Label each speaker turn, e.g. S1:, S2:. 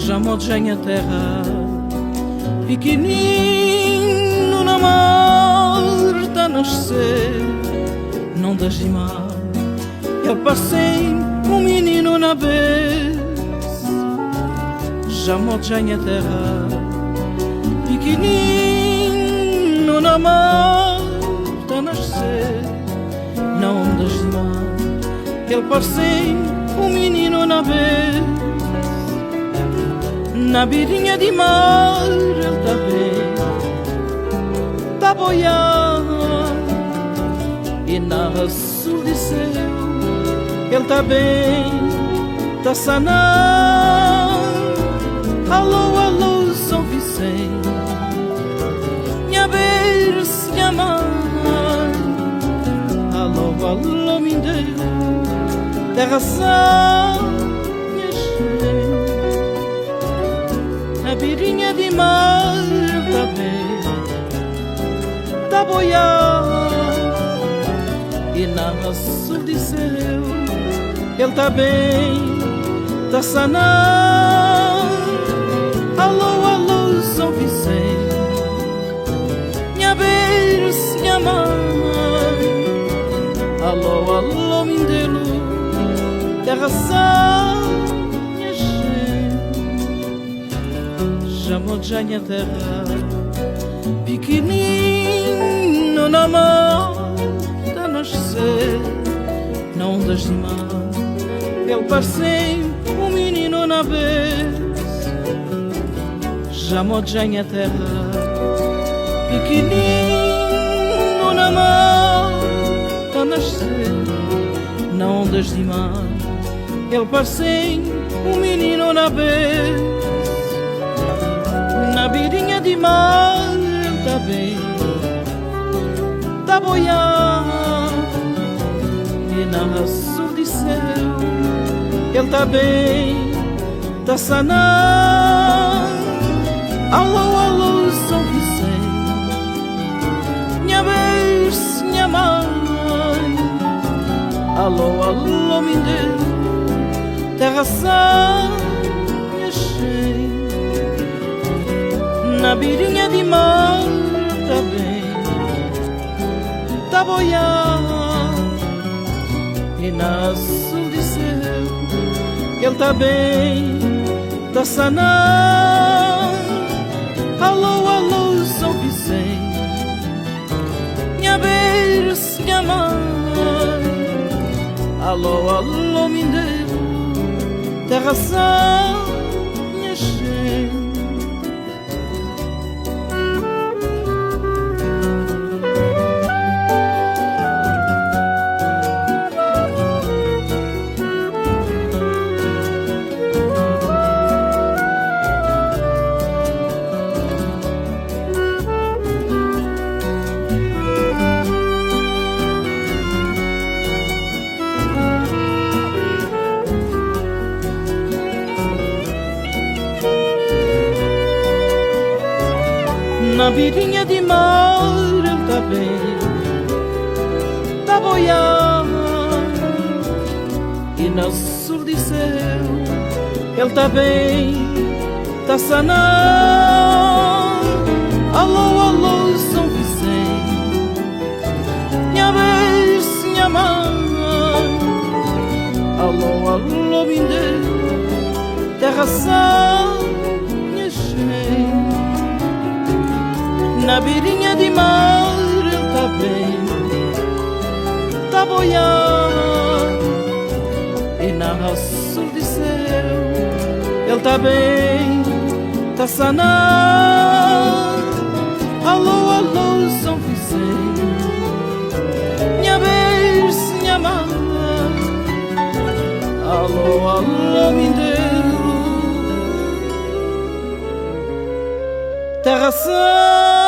S1: Já modem a terra, pequenino na mar, está a nascer, não desima. Eu passei um menino na vez. Já modem a terra, pequenino na mar, está a nascer, não desima. Eu passei um menino na vez. Na beirinha de mar ele tá bem, tá boiando. E na sul de céu ele tá bem, tá sanando. Alô, alô, São Vicente, minha berço, minha mãe. Alô, alô, Mindelo, terra sã, minha gente. Na beirinha de mar tá bem, tá boiando. E na sul de céu ele tá bem, tá sanando. Alô, alô, São Vicente, minha berço, minha mãe. Alô, alô, Mindelo, terra sã, minha gente. Já modem a terra, pequenino na mão, tá a nascer, não desima. Eu passei um menino na vez. Já modem a terra, pequenino na mão, tá a nascer, não desima. Eu passei um menino na vez. Na beirinha de mar ele tá bem, tá boiando. E na sul de céu ele tá bem, tá sanando. Alô, alô, São Vicente, minha berço, minha mãe. Alô, alô, Mindelo, terra sã, minha gente. Na beirinha de mar tá bem, tá boiando. E na sul de céu ele tá bem, tá sanando. Alô, alô, São Vicente, minha berço, minha mãe. Alô, alô, Mindelo, terra sã, minha gente. Na beirinha de mar ele tá bem, tá boiando. E no sul de céu ele tá bem, tá sanando. Alô, alô, São Vicente, minha berço, minha mãe. Alô, alô, Mindelo, terra sã, minha gente. Na beirinha de mar ele tá bem, tá boiando. E na sul de céu ele tá bem, tá sanando. Alô, alô, São Vicente, minha berço, minha mãe. Alô, alô, Mindelo, terra sã.